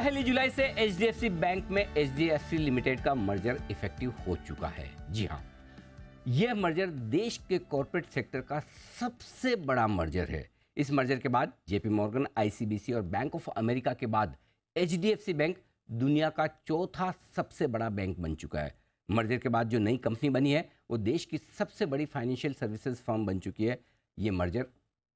पहली जुलाई से HDFC bank में एचडीएफसी लिमिटेड का मर्जर इफेक्टिव हो चुका है। जी हाँ, यह मर्जर देश के कॉर्पोरेट सेक्टर का सबसे बड़ा मर्जर है। इस मर्जर के बाद जेपी मॉर्गन, आईसीबीसी और बैंक ऑफ अमेरिका के बाद एचडीएफसी बैंक दुनिया का चौथा सबसे बड़ा बैंक बन चुका है। मर्जर के बाद जो नई कंपनी बनी है वो देश की सबसे बड़ी फाइनेंशियल सर्विसेज फर्म बन चुकी है। ये मर्जर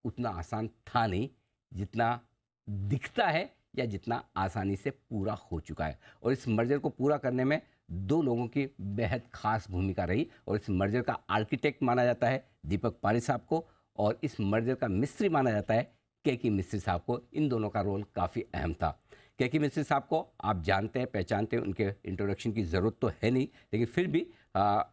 उतना आसान था नहीं जितना दिखता है या जितना आसानी से पूरा हो चुका है। और इस मर्जर को पूरा करने में दो लोगों की बेहद खास भूमिका रही और इस मर्जर का आर्किटेक्ट माना जाता है दीपक पारी साहब को और इस मर्जर का मिस्त्री माना जाता है के मिस्त्री साहब को। इन दोनों का रोल काफ़ी अहम था। के मिस्त्री साहब को आप जानते हैं, पहचानते हैं, उनके इंट्रोडक्शन की ज़रूरत तो है नहीं, लेकिन फिर भी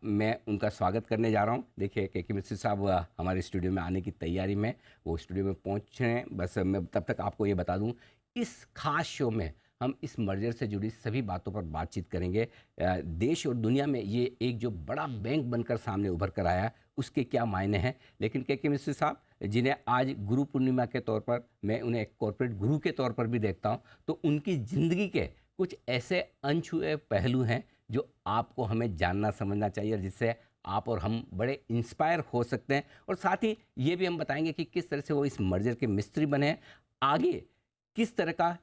मैं उनका स्वागत करने जा रहा हूं। देखिए के मिस्त्री साहब हमारे स्टूडियो में आने की तैयारी में, वो स्टूडियो में पहुंच रहे हैं। बस मैं तब तक आपको ये बता दूं, इस खास शो में हम इस मर्जर से जुड़ी सभी बातों पर बातचीत करेंगे। देश और दुनिया में ये एक जो बड़ा बैंक बनकर सामने उभर कर आया उसके क्या मायने हैं। लेकिन के मिस्त्री साहब, जिन्हें आज गुरु पूर्णिमा के तौर पर मैं उन्हें एक कॉर्पोरेट गुरु के तौर पर भी देखता हूं, तो उनकी ज़िंदगी के कुछ ऐसे अनछुए पहलू हैं जो आपको हमें जानना समझना चाहिए और जिससे आप और हम बड़े इंस्पायर हो सकते हैं। और साथ ही ये भी हम बताएंगे कि किस तरह से वो इस मर्जर के मिस्त्री बने हैं, आगे किस तरह का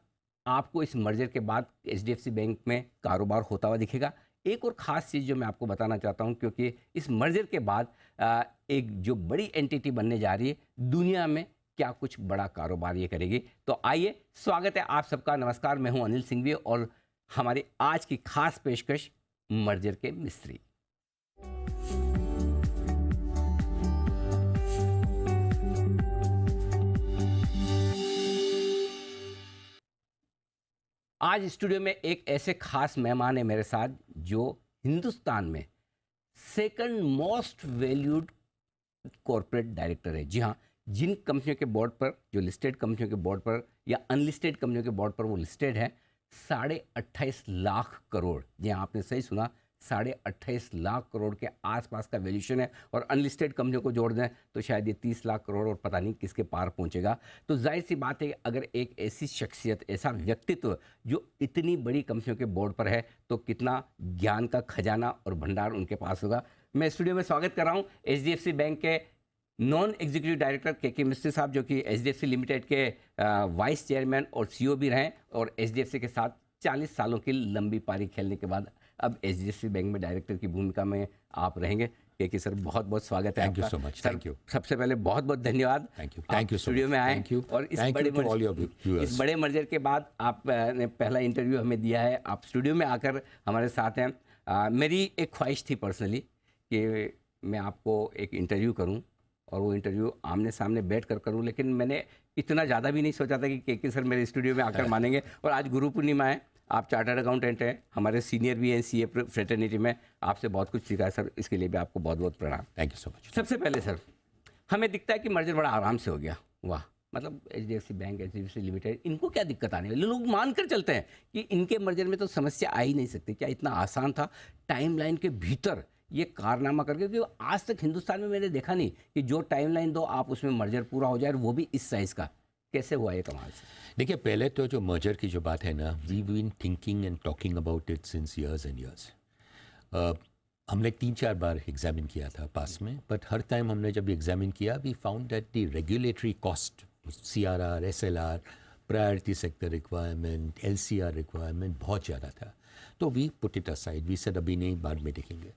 आपको इस मर्जर के बाद एचडीएफसी बैंक में कारोबार होता हुआ दिखेगा। एक और ख़ास चीज़ जो मैं आपको बताना चाहता हूं, क्योंकि इस मर्जर के बाद एक जो बड़ी एंटिटी बनने जा रही है, दुनिया में क्या कुछ बड़ा कारोबार ये करेगी। तो आइए, स्वागत है आप सबका। नमस्कार, मैं हूं अनिल सिंघवी और हमारी आज की खास पेशकश मर्जर के मिस्त्री। आज स्टूडियो में एक ऐसे खास मेहमान है मेरे साथ जो हिंदुस्तान में second most valued corporate director है। जी हाँ, जिन कंपनियों के बोर्ड पर, जो लिस्टेड कंपनियों के बोर्ड पर या अनलिस्टेड कंपनियों के बोर्ड पर वो लिस्टेड है, 28.5 लाख करोड़, जी हाँ आपने सही सुना, 28.5 लाख करोड़ के आसपास का वैल्यूशन है। और अनलिस्टेड कंपनियों को जोड़ दें तो शायद ये 30 लाख करोड़ और पता नहीं किसके पार पहुंचेगा। तो जाहिर सी बात है कि अगर एक ऐसी शख्सियत, ऐसा व्यक्तित्व जो इतनी बड़ी कंपनियों के बोर्ड पर है, तो कितना ज्ञान का खजाना और भंडार उनके पास होगा। मैं स्टूडियो में स्वागत कर रहा हूँ एचडीएफसी बैंक के नॉन एग्जीक्यूटिव डायरेक्टर के मिस्त्री साहब, जो कि एचडीएफसी लिमिटेड के वाइस चेयरमैन और सीईओ भी रहे और एचडीएफसी के साथ 40 सालों की लंबी पारी खेलने के बाद अब एचडीएफसी बैंक में डायरेक्टर की भूमिका में आप रहेंगे। के सर, बहुत बहुत स्वागत है। Thank you so much. Thank you. सबसे पहले बहुत बहुत धन्यवाद। थैंक यू स्टूडियो में आए। और इस बड़े मर्जर के बाद आपने पहला इंटरव्यू हमें दिया है, आप स्टूडियो में आकर हमारे साथ हैं। मेरी एक ख्वाहिश थी पर्सनली कि मैं आपको एक इंटरव्यू करूं और वो इंटरव्यू आमने सामने बैठ कर करूं, लेकिन मैंने इतना ज़्यादा भी नहीं सोचा था कि के सर मेरे स्टूडियो में आकर मानेंगे। और आज गुरु पूर्णिमा है, आप चार्टर्ड अकाउंटेंट हैं, हमारे सीनियर भी हैं सीए फ्रेटर्निटी में, आपसे बहुत कुछ सीखा है सर, इसके लिए भी आपको बहुत बहुत प्रणाम। Thank you so much. सबसे पहले सर, हमें दिखता है कि मर्जर बड़ा आराम से हो गया। वाह, मतलब एचडीएफसी बैंक, एचडीएफसी लिमिटेड, इनको क्या दिक्कत आने वाली, लोग मानकर चलते हैं कि इनके मर्जर में तो समस्या आ ही नहीं सकती। क्या इतना आसान था टाइमलाइन के भीतर ये कारनामा करके? क्योंकि आज तक हिंदुस्तान में मैंने देखा नहीं कि जो टाइमलाइन दो आप उसमें मर्जर पूरा हो जाए, वो भी इस साइज़ का। कैसे हुआ ये कमाल से? देखिए, पहले तो जो मर्जर की जो बात है ना, we been thinking and talking about it since years and years. हमने 3-4 बार एग्जामिन किया था पास में, बट हर टाइम हमने जब एग्जामिन किया, we found that the regulatory cost, CRR, SLR, priority sector requirement, LCR requirement बहुत ज़्यादा था। तो we put it aside, we said अभी नहीं, बाद में देखेंगे।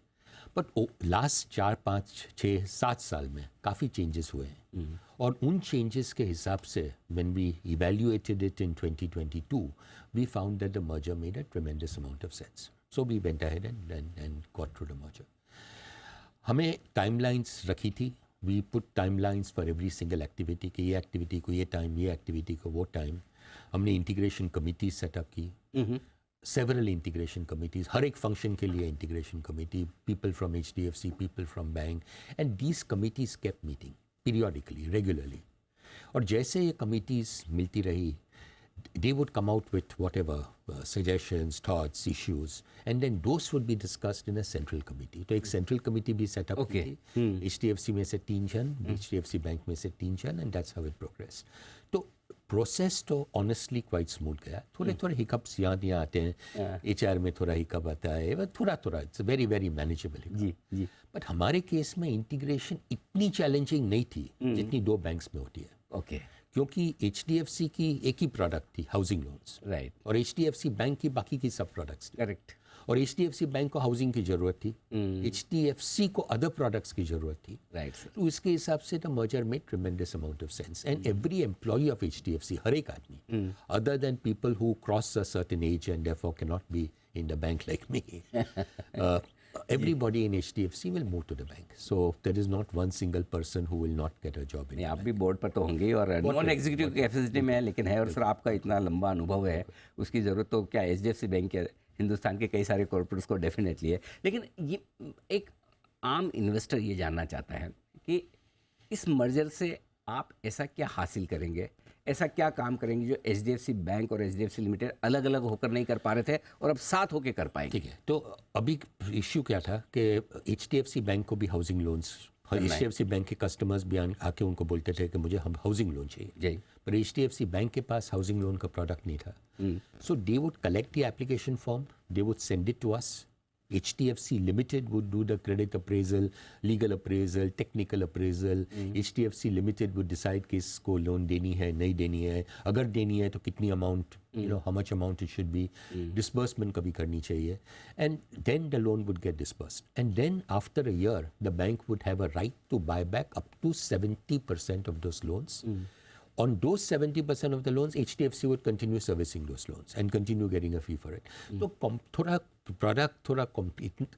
बट लास्ट 4, 5, 6, 7 साल में काफ़ी चेंजेस हुए हैं। और उन चेंजेस के हिसाब से when we evaluated it in 2022, we found that the merger made a tremendous amount of sense. So we went ahead and got through the merger. हमें टाइमलाइंस रखी थी, we put timelines for every single activity, कि ये activity को ये time, ये activity को वो टाइम। हमने इंटीग्रेशन कमिटी सेटअप की, several integration committees, हर एक function के लिए integration committee, people from HDFC, people from bank, and these committees kept meeting periodically, regularly. और जैसे ये committees मिलती रही, they would come out with whatever suggestions, thoughts, issues, and then those would be discussed in a central committee. तो एक central committee भी set up की थी, HDFC में से 3 जन, HDFC बैंक में से 3 जन, and that's how it progressed. तो प्रोसेस तो ऑनेस्टली क्वाइट स्मूथ गया. थोड़े थोड़े हिकअप्स यहाँ आते हैं, एचआर में थोड़ा हिकअप आता है, बट थोड़ा इट्स वेरी वेरी मैनेजेबल. जी जी. बट हमारे केस में इंटीग्रेशन इतनी चैलेंजिंग नहीं थी जितनी दो बैंक्स में होती है. ओके. क्योंकि HDFC की एक ही प्रोडक्ट थी, हाउसिंग लोन्स, राइट. और HDFC बैंक की बाकी की सब प्रोडक्ट्स थी. करेक्ट. और HDFC बैंक को हाउसिंग की ज़रूरत थी, HDFC को अदर प्रोडक्ट्स की ज़रूरत थी. Right sir. तो इसके हिसाब से the merger made tremendous amount of sense. And every employee of HDFC, हर एक आदमी, other than people who cross a certain age and therefore can not be in the bank like me, everybody in HDFC will move to the bank. So there is not one single person who will not get a job in नहीं, the आप bank. भी board पर तो होंगे ही और non executive capacity में है, लेकिन है. और सर आपका इतना लंबा अनुभव है, उसकी ज़रूरत तो क्या HDFC बैंक के, हिंदुस्तान के कई सारे कॉर्पोरेट्स को डेफिनेटली है. लेकिन ये एक आम इन्वेस्टर ये जानना चाहता है कि इस मर्जर से आप ऐसा क्या हासिल करेंगे, ऐसा क्या काम करेंगे जो HDFC बैंक और HDFC लिमिटेड अलग अलग होकर नहीं कर पा रहे थे और अब साथ होकर कर पाएंगे. ठीक है, तो अभी इश्यू क्या था कि HDFC बैंक को भी हाउसिंग लोन्स, HDFC बैंक के कस्टमर्स भी आके उनको बोलते थे कि मुझे हम हाउसिंग लोन चाहिए जी. पर HDFC बैंक के पास हाउसिंग लोन का प्रोडक्ट नहीं था. So they would collect the application form, they would send it to us. HDFC Limited would do the credit appraisal, legal appraisal, technical appraisal. HDFC Limited would decide कि इसको loan देनी है नहीं देनी है, अगर देनी है तो कितनी amount, how much amount it should be, disbursement कभी करनी चाहिए, and then the loan would get disbursed. And then after a year, the bank would have a right to buy back up to 70% of those loans. On those 70% of the loans, HDFC would continue servicing those loans and continue getting a fee for it. तो थोड़ा product थोड़ा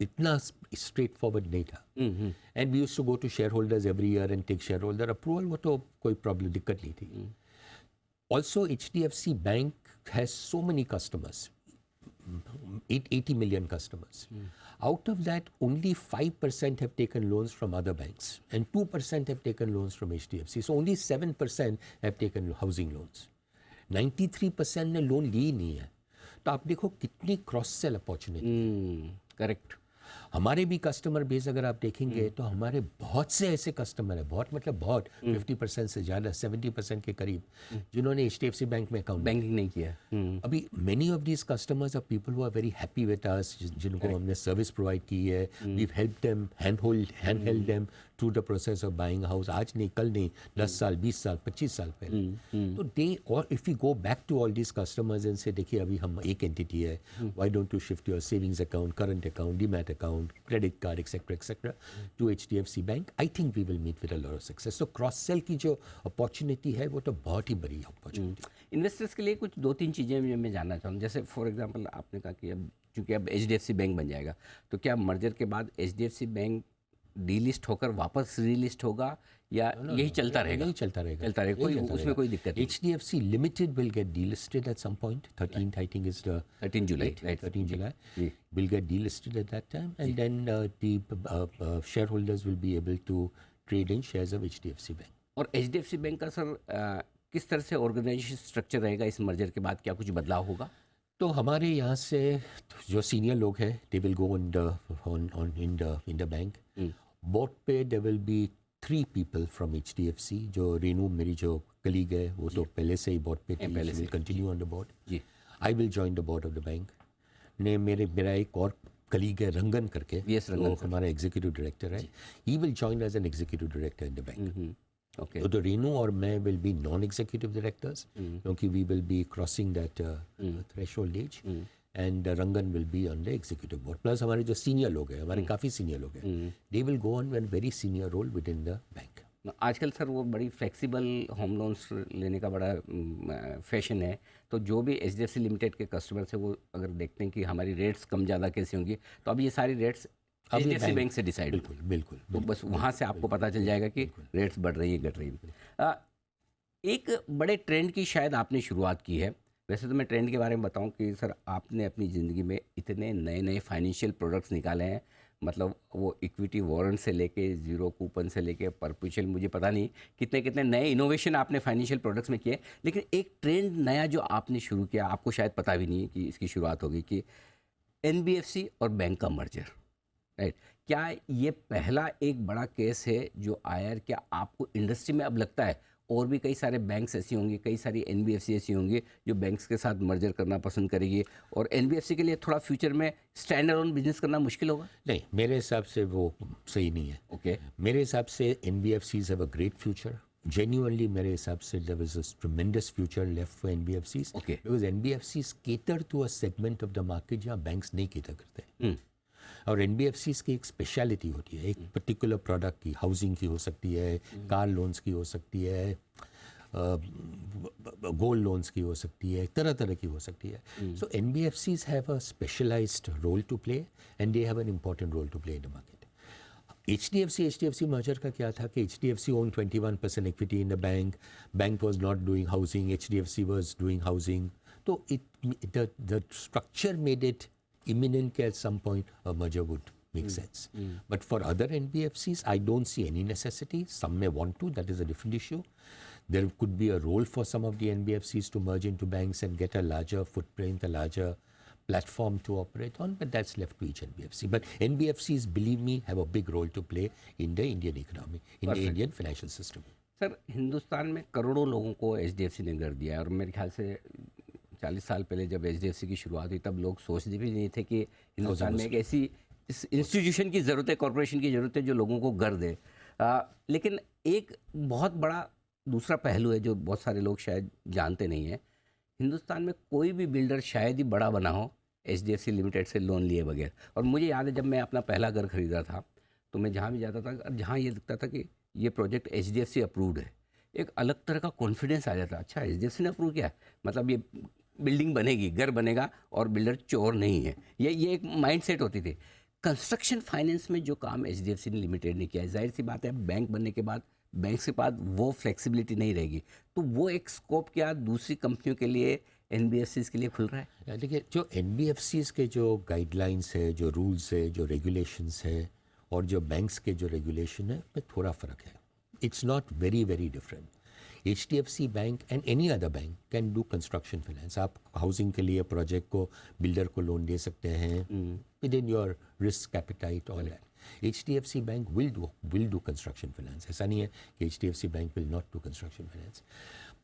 इतना straight forward नहीं था. And we used to go to shareholders every year and take shareholder approval. वो तो कोई problem दिक्कत नहीं थी. Also HDFC bank has so many customers, 80 million customers. Out of that, only 5% have taken loans from other banks and 2% have taken loans from HDFC. So only 7% have taken housing loans. 93% ने loan ली ही नहीं है. तो आप देखो कितनी cross sell opportunity. Correct. हमारे भी customer base अगर आप देखेंगे तो हमारे बहुत से ऐसे कस्टमर है, बहुत मतलब बहुत 50% से ज़्यादा, 70% के करीब, जिन्होंने HDFC बैंक में अकाउंट बैंकिंग नहीं किया. अभी many of these customers are people who are very happy with us, जिनको हमने सर्विस प्रोवाइड की है. We help them, hand held them through the process of buying house. आज नहीं, कल नहीं, 10 साल, 20 साल, 25 साल पहले. तो दे, और if you go back to all these customers and say देखिए अभी हम एक एंटिटी है, why don't you shift your savings account, current account, demat account, credit card, etc. to HDFC Bank, I think we will meet with a lot of success. So cross sell की जो opportunity है वो तो बहुत ही बड़ी opportunity. Investors के लिए कुछ 2-3 चीज़ें जो मैं जानना चाहूँ. जैसे फॉर एग्जांपल आपने कहा कि अब चूँकि अब HDFC बैंक बन जाएगा, तो क्या मर्जर के बाद HDFC बैंक डीलिस्ट होकर वापस रीलिस्ट होगा या यही चलता रहेगा? यही चलता रहेगा. कोई उसमें कोई दिक्कत नहीं. HDFC Limited will get delisted at some point. 13th I think is the 13 July. Right. 13 July. Will get delisted at that time, and then the shareholders will be able to trade in shares of HDFC Bank. और HDFC bank का sir किस तरह से organisation structure रहेगा इस merger के बाद? क्या कुछ बदलाव होगा? तो हमारे यहाँ से जो सीनियर लोग हैं, they will go in the bank. Board पे there will be 3 people from HDFC. जो रेनू मेरी जो कलीग है वो तो पहले से ही बोर्ड पे थी. She will continue on the board. I will join the board of the bank. मेरा एक और कलीग है रंगन करके, वो हमारा एग्जीक्यूटिव डायरेक्टर है. He will join as an executive director in the bank. Okay. तो रेनू और मैं will be non-executive directors क्योंकि we will be crossing that threshold age. And Rangan will be on the executive board. Plus हमारे जो senior लोग हैं, हमारे काफ़ी सीनियर लोग हैं, they will go on a very senior role within the bank. आजकल सर वो बड़ी फ्लेक्सिबल होम लोन्स लेने का बड़ा फैशन है. तो जो भी HDFC लिमिटेड के कस्टमर्स हैं वो अगर देखते हैं कि हमारी रेट्स कम ज़्यादा कैसे होंगी, तो अब ये सारी रेट्स HDFC बैंक से डिसाइड. बिल्कुल. तो बस वहाँ से आपको पता चल जाएगा कि रेट्स बढ़ रही है, घट रही है. एक बड़े ट्रेंड की शायद आपने शुरुआत की है. वैसे तो मैं ट्रेंड के बारे में बताऊं कि सर आपने अपनी ज़िंदगी में इतने नए नए फाइनेंशियल प्रोडक्ट्स निकाले हैं. मतलब वो इक्विटी वारंट से लेके ज़ीरो कूपन से लेके परपेचुअल, मुझे पता नहीं कितने कितने नए इनोवेशन आपने फाइनेंशियल प्रोडक्ट्स में किए. लेकिन एक ट्रेंड नया जो आपने शुरू किया, आपको शायद पता भी नहीं है कि इसकी शुरुआत होगी, कि NBFC और बैंक का मर्जर. राइट. क्या ये पहला एक बड़ा केस है जो आया? क्या आपको इंडस्ट्री में अब लगता है और भी कई सारे बैंक्स ऐसी होंगी, कई सारी एनबीएफसी ऐसी होंगी जो बैंक्स के साथ मर्जर करना पसंद करेगी, और एनबीएफसी के लिए थोड़ा फ्यूचर में स्टैंड अलोन बिजनेस करना मुश्किल होगा। नहीं, मेरे हिसाब से वो सही नहीं है। ओके। मेरे हिसाब से NBFCs have a great future. Genuinely, मेरे हिसाब से there is a tremendous future left for NBFCs. Okay. Because NBFCs cater to a segment of the market जहाँ banks नहीं cater करते। और NBFCs की एक स्पेशलिटी होती है, एक पर्टिकुलर प्रोडक्ट की, हाउसिंग की हो सकती है, कार लोन्स की हो सकती है, गोल्ड लोन्स की हो सकती है, तरह तरह की हो सकती है। सो NBFCs have a specialized role to play and they have an important role to play in the market. HDFC merger का क्या था कि HDFC owned 21% equity in the bank was not doing housing, HDFC was doing housing. So the structure made it imminent at some point a merger would make sense. But for other NBFCs, I don't see any necessity. Some may want to, that is a different issue. There could be a role for some of the NBFCs to merge into banks and get a larger footprint, a larger platform to operate on, but that's left to each NBFC. But NBFCs, believe me, have a big role to play in the Indian economy, in the Indian financial system. Sir, Hindustan में करोड़ों लोगों को HDFC ने घर दिया है, और मेरे ख्याल से 40 साल पहले जब एचडीएफसी की शुरुआत हुई तब लोग सोचते भी नहीं थे कि हिंदुस्तान में एक ऐसी इंस्टीट्यूशन की ज़रूरत है, कॉरपोरेशन की ज़रूरत है जो लोगों को घर दे। लेकिन एक बहुत बड़ा दूसरा पहलू है जो बहुत सारे लोग शायद जानते नहीं हैं। हिंदुस्तान में कोई भी बिल्डर शायद ही बड़ा बना हो एचडीएफसी लिमिटेड से लोन लिए बगैर। और मुझे याद है जब मैं अपना पहला घर खरीदा था तो मैं जहाँ भी जाता था, जहाँ ये दिखता था कि ये प्रोजेक्ट एचडीएफसी अप्रूव्ड है, एक अलग तरह का कॉन्फिडेंस आ जाता। अच्छा, एचडीएफसी ने अप्रूव किया है, मतलब ये बिल्डिंग बनेगी, घर बनेगा, और बिल्डर चोर नहीं है। ये एक माइंडसेट होती थी। कंस्ट्रक्शन फाइनेंस में जो काम एचडीएफसी लिमिटेड ने किया है, जाहिर सी बात है बैंक बनने के बाद बैंक के पास वो फ्लेक्सिबिलिटी नहीं रहेगी, तो वो एक स्कोप क्या दूसरी कंपनियों के लिए, एनबीएफसीज के लिए खुल रहा है? देखिए, जो एनबीएफसीज के जो गाइडलाइंस है, जो रूल्स है, जो रेगुलेशंस है, और जो बैंक्स के जो रेगुलेशन है, उसमें थोड़ा फ़र्क है. It's not very very different. HDFC bank and any other bank can do construction finance. आप हाउसिंग के लिए प्रोजेक्ट को, बिल्डर को लोन दे सकते हैं with in your risk appetite, all that. HDFC bank will do construction finance. ऐसा नहीं है कि HDFC bank will not do construction finance.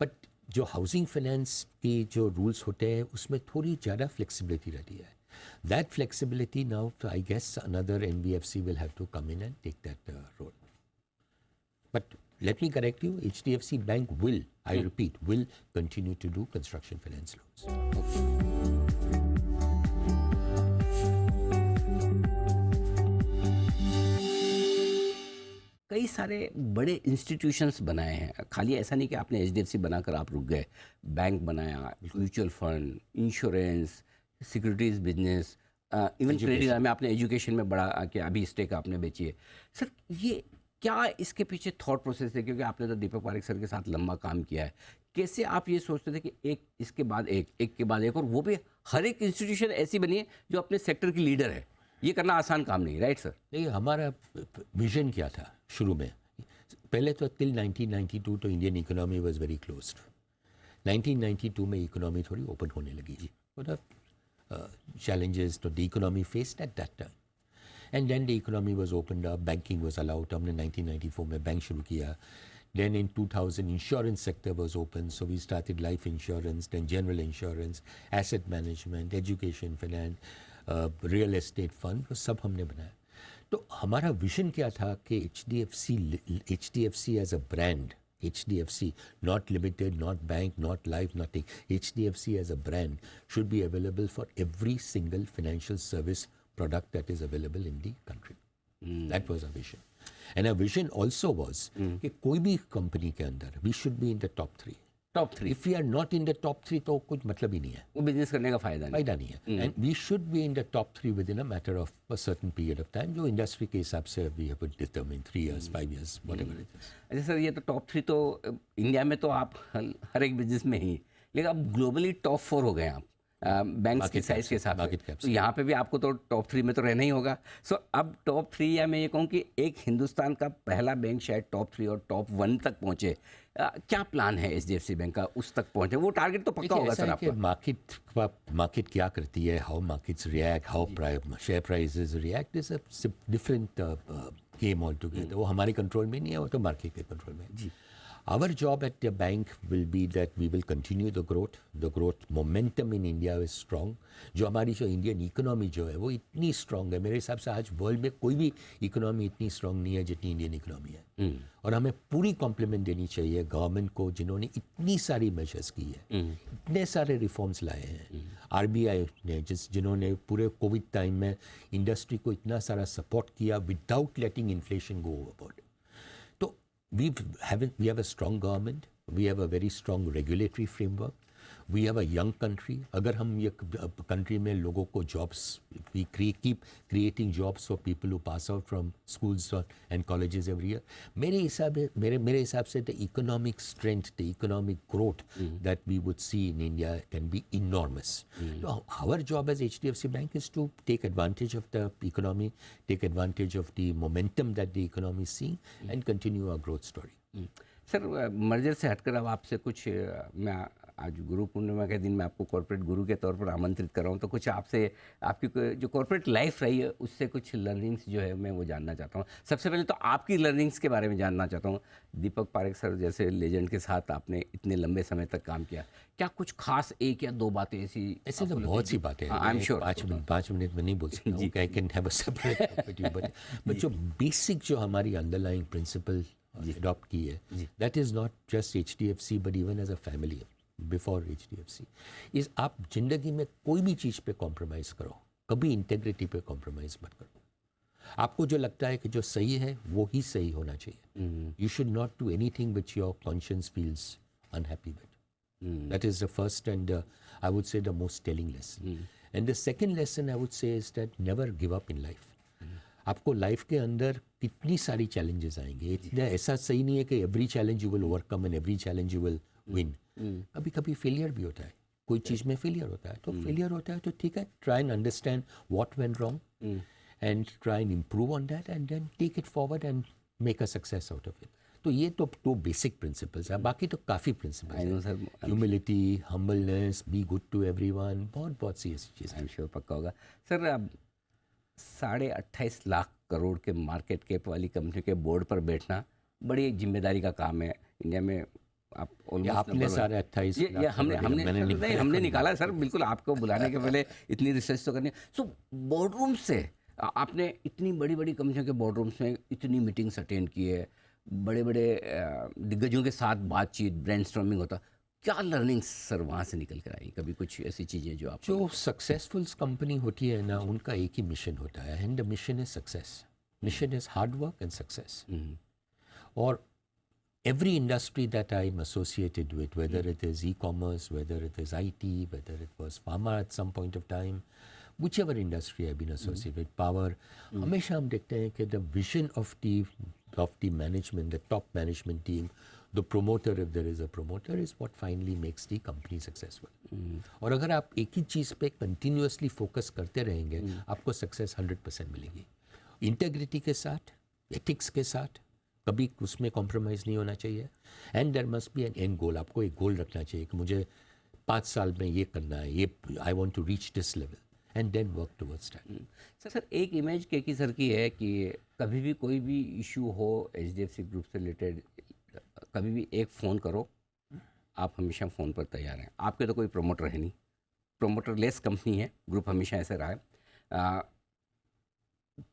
But जो हाउसिंग फाइनेंस की जो रूल्स होते हैं उसमें थोड़ी ज़्यादा फ्लेक्सिबिलिटी रहती है. That flexibility now, I guess another NBFC will have to come in and take that role. But let me correct you, HDFC Bank will, I repeat, will continue to do construction finance loans. कई सारे बड़े institutions बनाए हैं. खाली ऐसा नहीं कि आपने HDFC बनाकर आप रुक गए. बैंक बनाया, mutual fund, insurance, securities business, even credit में आपने एजुकेशन में बड़ा कि अभी स्टेक आपने बेची है. सर, ये क्या इसके पीछे थॉट प्रोसेस है? क्योंकि आपने तो दीपक पारेख सर के साथ लंबा काम किया है. कैसे आप ये सोचते थे कि एक इसके बाद एक के बाद एक, और वो भी हर एक इंस्टीट्यूशन ऐसी बनी है जो अपने सेक्टर की लीडर है? ये करना आसान काम नहीं, राइट सर? देखिए, हमारा विजन क्या था शुरू में? पहले तो टिल 1992 तो Indian economy was very closed. 1992 में इकोनॉमी थोड़ी ओपन होने लगी. Challenges to the economy faced at that time, and then the economy was opened up, banking was allowed. हमने 1994 में बैंक शुरू किया. Then in 2000 insurance sector was open, so we started life insurance, then general insurance, asset management, education finance, real estate fund, वो सब हमने बनाया. तो हमारा विजन क्या था कि HDFC as a brand, HDFC, not limited, not bank, not life, nothing. HDFC as a brand should be available for every single financial service product that is available in the country. That was our vision. And our vision also was कि कोई भी company के अंदर we should be in the top 3. Top 3. If we are not in the top 3 तो कुछ मतलब ही नहीं है. वो बिजनेस करने का फायदा नहीं है. And we should be in the top 3 within a matter of a certain period of time, जो इंडस्ट्री के हिसाब से we have to determine 3 years, 5 years, whatever it is. अच्छा सर, ये तो टॉप 3 तो इंडिया में तो आप हर एक बिजनेस में ही, लेकिन अब ग्लोबली टॉप 4 हो गए आप बैंक्स के साइज के हिसाब से. तो यहाँ पे भी आपको तो टॉप 3 में तो रहना ही होगा. सो अब टॉप 3, या मैं ये कहूँ कि एक हिंदुस्तान का पहला बैंक शायद टॉप 3 और टॉप 1 तक पहुँचे. क्या प्लान है HDFC बैंक का उस तक पहुँचे? वो टारगेट तो पक्का होगा सर आपका. मार्केट क्या करती है, how markets react, how share prices react is a different game all together. वो हमारे कंट्रोल में नहीं है, वो तो मार्केट के कंट्रोल में. जी, Our job at the bank will be that we will continue the growth. The growth momentum in India is strong. जो हमारी जो इंडियन इकोनॉमी जो है वो इतनी स्ट्रांग है, मेरे हिसाब से आज वर्ल्ड में कोई भी इकोनॉमी इतनी स्ट्रांग नहीं है जितनी इंडियन इकोनॉमी है। और हमें पूरी कॉम्प्लीमेंट देनी चाहिए गवर्नमेंट को, जिन्होंने इतनी सारी मेजर्स की है, इतने सारे रिफॉर्म्स लाए हैं। आरबीआई ने जिन्होंने पूरे कोविड टाइम में इंडस्ट्री को इतना सारा सपोर्ट किया विदाउट लेटिंग इन्फ्लेशन गो ओवरबोर्ड। तो we have a strong government, we have a very strong regulatory framework, we have a young country. अगर हम ये country में लोगों को jobs, we keep creating jobs for people who pass out from schools and colleges every year. मेरे हिसाब से the economic strength, the economic growth that we would see in India can be enormous. So our job as HDFC Bank is to take advantage of the economy, take advantage of the momentum that the economy is seeing and continue our growth story. Sir, merger से हटकर अब आपसे कुछ मैं आज गुरु पूर्णिमा के दिन मैं आपको कॉर्पोरेट गुरु के तौर पर आमंत्रित कर रहा हूँ, तो कुछ आपसे आपकी जो कॉर्पोरेट लाइफ रही है उससे कुछ लर्निंग्स जो है मैं वो जानना चाहता हूँ। सबसे पहले तो आपकी लर्निंग्स के बारे में जानना चाहता हूँ। दीपक पारेख सर जैसे लेजेंड के साथ आपने इतने लंबे समय तक काम किया, क्या कुछ खास एक या दो बातें ऐसे तो बहुत सी बातें हैं। आई एम श्योर 5 मिनट में नहीं बोल सकता, I can have a separate but जो बेसिक जो हमारी अंडरलाइंग प्रिंसिपल अडॉप्ट की है, that is not just HDFC but even as a family before HDFC, is आप जिंदगी में कोई भी चीज़ पे कॉम्प्रोमाइज़ करो, कभी इंटेग्रिटी पे कॉम्प्रोमाइज़ मत करो। आपको जो लगता है कि जो सही है वो ही सही होना चाहिए। You should not do anything which your conscience feels unhappy with. That is the first and I would से the most telling lesson. And the second lesson I would से is that never give up in life. आपको life के अंदर कितनी सारी challenges आएंगे, इतना ऐसा सही नहीं है कि every challenge you will overcome and every challenge you will win. कभी कभी फेलियर भी होता है, कोई चीज़ में फेलियर होता है, तो फेलियर होता है तो ठीक है, try and understand what went wrong and try and improve on that and then take it forward and make a success out of it. तो ये तो बेसिक प्रिंसिपल्स है, बाकी तो काफ़ी प्रिंसिपल्स हैं। Humility, humbleness, be good to everyone, बहुत सी ऐसी चीज़। आई एम श्योर पक्का होगा। सर, अब 28.5 लाख करोड़ के मार्केट कैप वाली कंपनी के बोर्ड पर बैठना बड़ी जिम्मेदारी का काम है इंडिया में। आप आपने सारे 28 ये हमने निकाला सर, बिल्कुल आपको बुलाने के पहले इतनी रिसर्च तो करनी। सो बोर्ड से आपने इतनी बड़ी बड़ी कंपनियों के बोर्ड रूम्स में इतनी मीटिंग्स अटेंड की है, बड़े बड़े दिग्गजों के साथ बातचीत, ब्रेनस्टॉर्मिंग होता, क्या लर्निंग्स सर वहाँ से निकल कर आई? कभी कुछ ऐसी चीज़ें जो आप जो सक्सेसफुल कंपनी होती है ना, उनका एक ही मिशन होता है, and the mission is success. Mission is hard work and success. और every industry that I'm associated with, whether it is e-commerce, whether it is IT, whether it was pharma at some point of time, whichever industry I've been associated with, power, हमेशा हम देखते हैं कि the vision of the management, the top management team, the promoter, if there is a promoter, is what finally makes the company successful. और अगर आप एक ही चीज़ पे continuously focus करते रहेंगे, आपको success 100% मिलेगी। इंटेग्रिटी के साथ, एथिक्स के साथ, कभी उसमें कॉम्प्रोमाइज़ नहीं होना चाहिए। And there must be an end goal. आपको एक गोल रखना चाहिए कि मुझे 5 साल में ये करना है, ये I want to reach this level and then work towards that. Sir, एक इमेज केकी सर की है कि कभी भी कोई भी इशू हो HDFC ग्रुप से रिलेटेड, कभी भी एक फ़ोन करो, आप हमेशा फ़ोन पर तैयार हैं। आपके तो कोई प्रमोटर है नहीं, प्रमोटर लेस कंपनी है, ग्रुप हमेशा ऐसे रहा है।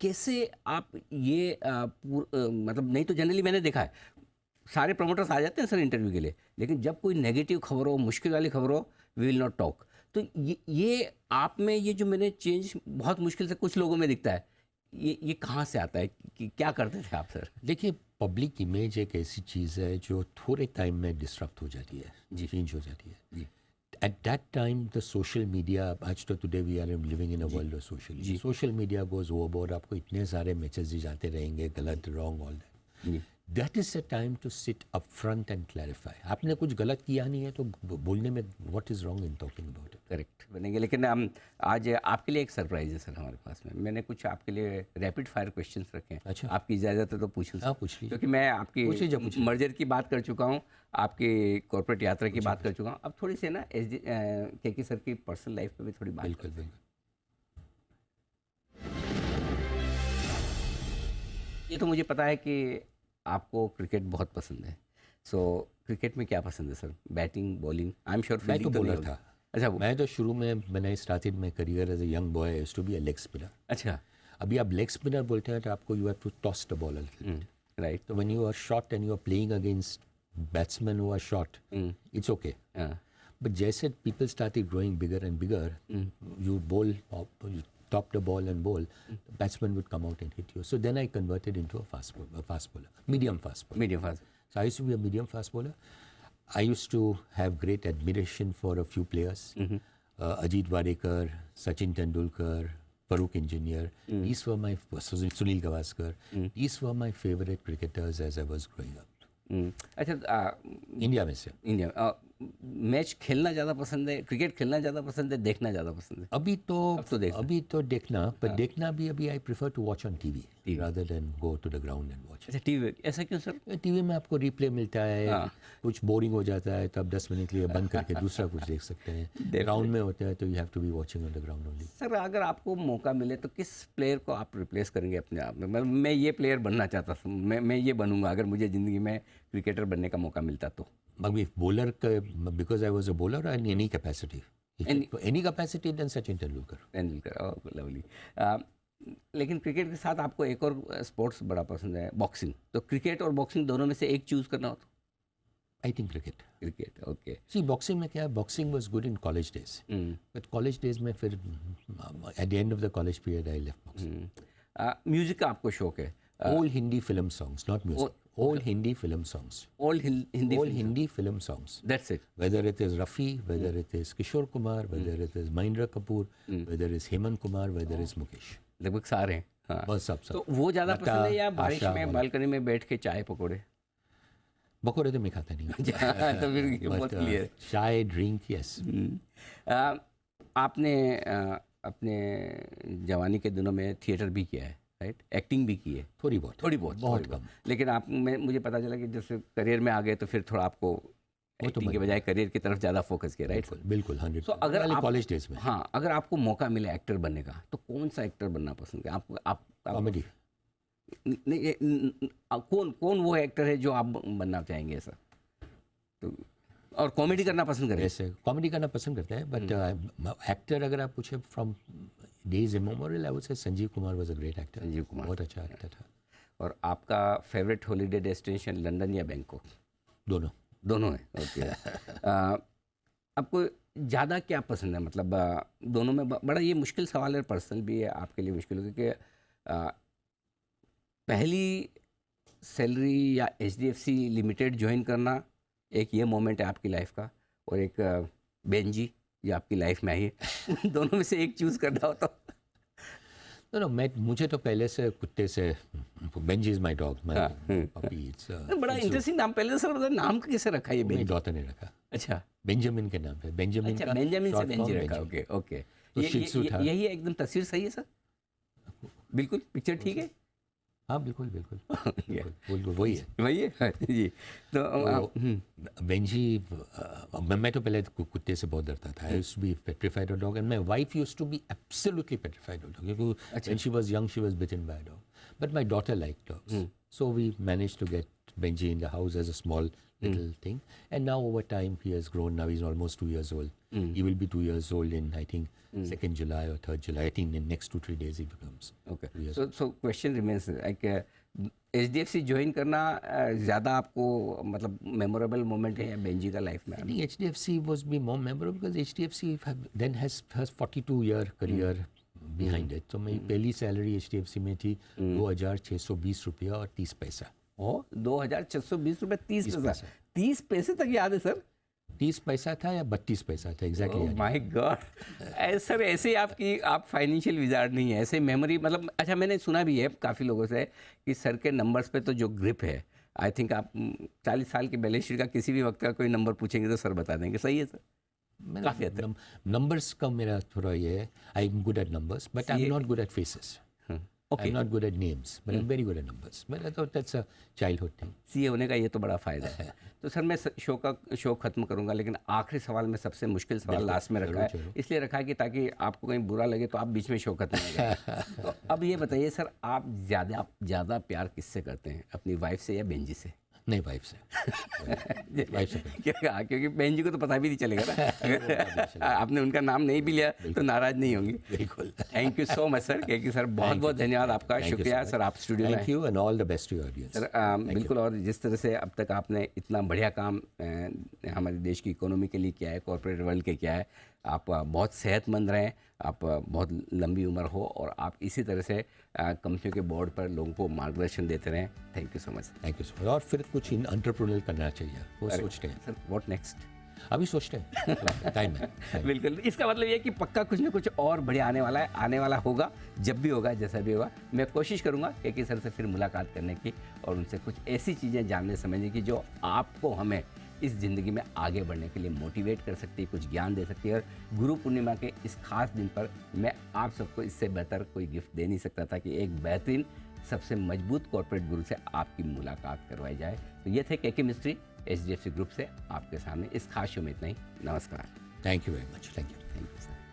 कैसे आप ये मतलब, नहीं तो जनरली मैंने देखा है सारे प्रमोटर्स आ जाते हैं सर इंटरव्यू के लिए, लेकिन जब कोई नेगेटिव खबर हो, मुश्किल वाली खबर हो, वी विल नॉट टॉक। तो ये आप में ये जो मैंने चेंज बहुत मुश्किल से कुछ लोगों में दिखता है, ये कहाँ से आता है कि क्या करते थे आप सर? देखिए, पब्लिक इमेज एक ऐसी चीज़ है जो थोड़े टाइम में डिस्टर्ब हो जाती है, चेंज हो जाती है जी। At that time, the social media, आज तो today we are living in a world of social media. Social media goes overboard. आपको इतने सारे मैसेजेस आते रहेंगे, गलत, wrong, all that. That is the time to sit up front and clarify. आपने कुछ गलत किया नहीं है तो बोलने में what is wrong in talking about it? Correct बनेंगे। लेकिन हम आज आपके लिए एक सरप्राइज है सर हमारे पास में। मैंने कुछ आपके लिए रैपिड फायर क्वेश्चंस रखे हैं। अच्छा, आपकी इजाज़त है तो पूछूं? हाँ, पूछ लीजिए। क्योंकि मैं आपकी मर्जर की बात कर चुका हूँ, आपकी कॉर्पोरेट यात्रा की बात कर चुका हूँ, अब थोड़ी सी ना केके सर की पर्सनल लाइफ पे भी थोड़ी बात। बिल्कुल। ये तो मुझे पता है कि आपको क्रिकेट बहुत पसंद है। सो क्रिकेट में क्या पसंद है sir? Batting, bowling? I am sure मैं तो फील्डिंग तो नहीं बॉलर होगी। था। अच्छा मैं तो शुरू में when I started my career as a young boy I used to be a leg spinner. अच्छा। अभी आप लेग स्पिनर बोलते हैं तो आपको you have to toss the ball a little bit. Right. So when you are short and you are playing against batsmen who are short, it's okay. But जैसे people started growing bigger and bigger, you bowl, you top the ball and bowl, the batsman would come out and hit you. So then I converted into a fast bowler, medium fast bowler. Medium fast. So I used to be a medium fast bowler. I used to have great admiration for a few players. Ajit Wadekar, Sachin Tendulkar, Farooq Engineer. These were my Sunil Gavaskar. These were my favorite cricketers as I was growing up. अच्छा, India में से India match खेलना ज़्यादा पसंद है, cricket खेलना ज़्यादा पसंद है, देखना ज़्यादा पसंद है? अभी तो तो देखना पर देखना भी अभी I prefer to watch on TV rather than go to the ground and watch. अच्छा, टीवी ऐसा क्यों सर? टीवी में आपको रिप्ले मिलता है, कुछ बोरिंग हो जाता है तो आप 10 मिनट के लिए बंद करके दूसरा कुछ देख सकते हैं। ग्राउंड में होता है तो you have to be watching on the ground only. Sir अगर आपको मौका मिले तो किस प्लेयर को आप रिप्लेस करेंगे अपने आप में? मतलब मैं ये प्लेयर बनना चाहता हूँ, मैं ये बनूंगा अगर मुझे ज़िंदगी में क्रिकेटर बनने का मौका मिलता तो। अभी बॉलर का because I was a bowler in any capacity, any capacity then Sachin Tendulkar. Tendulkar, lovely. लेकिन क्रिकेट के साथ आपको एक और स्पोर्ट्स बड़ा पसंद है, बॉक्सिंग। तो क्रिकेट और बॉक्सिंग दोनों में से एक चूज़ करना हो तो? I think cricket. Cricket, okay. See boxing में क्या है, boxing was good in college days, but college days में फिर at the end of the college period I left boxing. Music का आपको शौक है? Old Hindi film songs, not music. Old Hindi film songs. Old Hindi? Old Hindi film songs. That's it. Whether it is Rafi, whether it is Kishore Kumar, whether it is Mahindra Kapoor, whether it is Hemant Kumar, whether it is Mukesh. लगभग सारे हैं। हाँ। बस सब तो वो ज़्यादा लता, पसंद है या बारिश आशा में वाला। बालकनी में बैठ के चाय पकौड़े? बकोरे तो मैं खाता नहीं हूँ। तो फिर ये बहुत क्लियर। चाय ड्रिंक यस। आपने अपने जवानी के दिनों में थिएटर भी किया है, राइट? एक्टिंग भी की है? थोड़ी बहुत बहुत कम। लेकिन आप में मुझे पता चला कि जैसे करियर में आ गए तो फिर थोड़ा आपको एक्टिंग के बजाय करियर की तरफ ज़्यादा फोकस किया, राइट? बिल्कुल 100। तो अगर आप कॉलेज डेज में, हाँ, अगर आपको मौका मिले एक्टर बनने का तो कौन सा एक्टर बनना पसंद है आप? कॉमेडी। कौन वो एक्टर है जो आप बनना चाहेंगे सर? तो और कॉमेडी करना पसंद करें? ऐसे कॉमेडी करना पसंद करते हैं, बट एक्टर अगर आप पूछे from days immemorial I would say Sanjeev Kumar was a great actor. Sanjeev Kumar बहुत अच्छा एक्टर था। और आपका फेवरेट हॉलीडे डेस्टिनेशन लंदन या बैंकॉक? दोनों है, ओके। आपको ज़्यादा क्या पसंद है? मतलब दोनों में बड़ा ये मुश्किल सवाल है, पर्सनल भी है आपके लिए मुश्किल, क्योंकि पहली सैलरी या HDFC लिमिटेड ज्वाइन करना एक ये मोमेंट है आपकी लाइफ का, और एक बेंजी जो आपकी लाइफ में आई है। दोनों में से एक चूज़ करना हो तो? मुझे तो पहले से कुत्ते से, Benji is my dog, my puppy. It's बड़ा इंटरेस्टिंग नाम। पहले सर नाम कैसे रखा ये मेरी बेंजी? डॉटर ने रखा। अच्छा, बेंजामिन के नाम पे, बेंजामिन अच्छा, का बेंजामिन से short बेंजी form रखा, बेंजी। Okay okay. तो shih tzu था। यही है एकदम तस्वीर सही है सर? बिल्कुल पिक्चर ठीक है? हाँ बिल्कुल बिल्कुल वही है। वही है जी। तो बेंजी, मैं तो पहले कुत्ते से बहुत डरता था। I used to be petrified of dog and my wife used to be absolutely petrified of dog, क्योंकि when she was young she was bitten by a dog, but my daughter liked dogs, so we managed to get Benji in the house as a small little thing, and now over time he has grown. Now he's almost 2 years old. He will be 2 years old in I think 2nd July or 3rd July. I think in next 2-3 days he becomes. Okay. 2 years. So question remains like HDFC join करना ज़्यादा आपको मतलब memorable moment है या Benji का life में? I think HDFC was be more memorable because HDFC then has 42-year career behind it. तो मेरी पहली सैलरी HDFC में थी 2,620 रुपया और 30 पैसा। 2,620 रुपये 30 पैसा? 30 पैसे तक याद है सर? 30 पैसा था या 32 पैसा था, एग्जैक्टली। माय गॉड सर, ऐसे आप फाइनेंशियल विजार्ड नहीं है, ऐसे मेमोरी मतलब। अच्छा, मैंने सुना भी है काफ़ी लोगों से कि सर के नंबर्स पे तो जो ग्रिप है, आई थिंक आप 40 साल के बैलेंस शीट का किसी भी वक्त का कोई नंबर पूछेंगे तो सर बता देंगे, सही है सर? काफ़ी हद तक नंबर्स का मेरा थोड़ा ये है, I am good at numbers but I am not good at faces. I'm not good at names, but I'm very good at numbers. But I thought that's a childhood thing. CA होने का ये तो बड़ा फ़ायदा है। तो sir मैं show ख़त्म करूँगा, लेकिन आखिरी सवाल में सबसे मुश्किल सवाल लास्ट में रखा है, इसलिए रखा है कि ताकि आपको कहीं बुरा लगे तो आप बीच में शो ख़त्म हो जाए। तो अब ये बताइए सर, आप ज़्यादा प्यार किससे करते हैं, अपनी वाइफ से या बेंजी से? नहीं, वाइफ से। वाइफ से पहले। क्योंकि बहन जी को तो पता भी नहीं चलेगा ना अगर आपने उनका नाम नहीं भी लिया तो नाराज नहीं होंगी। बिल्कुल। Thank you so much sir. क्योंकि सर बहुत बहुत धन्यवाद आपका, शुक्रिया सर, आप स्टूडियो में thank you and all the best to your audience. Sir बिल्कुल। और जिस तरह से अब तक आपने इतना बढ़िया काम हमारे देश की इकोनॉमी के लिए किया है, कॉर्पोरेट वर्ल्ड के किया है, आप बहुत सेहतमंद रहें, आप बहुत लंबी उम्र हो और आप इसी तरह से कंपनियों के बोर्ड पर लोगों को मार्गदर्शन देते रहें। Thank you so much. Thank you so much. और फिर कुछ इन एंटरप्रेन्योर करना चाहिए, वो सोचते हैं। Sir what next? अभी सोचते हैं, टाइम है। बिल्कुल, इसका मतलब ये है कि पक्का कुछ ना कुछ और बढ़िया आने वाला है, आने वाला होगा। जब भी होगा, जैसा भी होगा, मैं कोशिश करूंगा कि सर से फिर मुलाकात करने की और उनसे कुछ ऐसी चीज़ें जानने समझने की जो आपको हमें इस ज़िंदगी में आगे बढ़ने के लिए मोटिवेट कर सकती है, कुछ ज्ञान दे सकती है। और गुरु पूर्णिमा के इस खास दिन पर मैं आप सबको इससे बेहतर कोई गिफ्ट दे नहीं सकता था कि एक बेहतरीन सबसे मजबूत कॉर्पोरेट गुरु से आपकी मुलाकात करवाई जाए। तो ये थे केके मिस्त्री HDFC ग्रुप से आपके सामने इस खास शो में। इतना ही। नमस्कार। Thank you very much. Thank you. Thank you sir.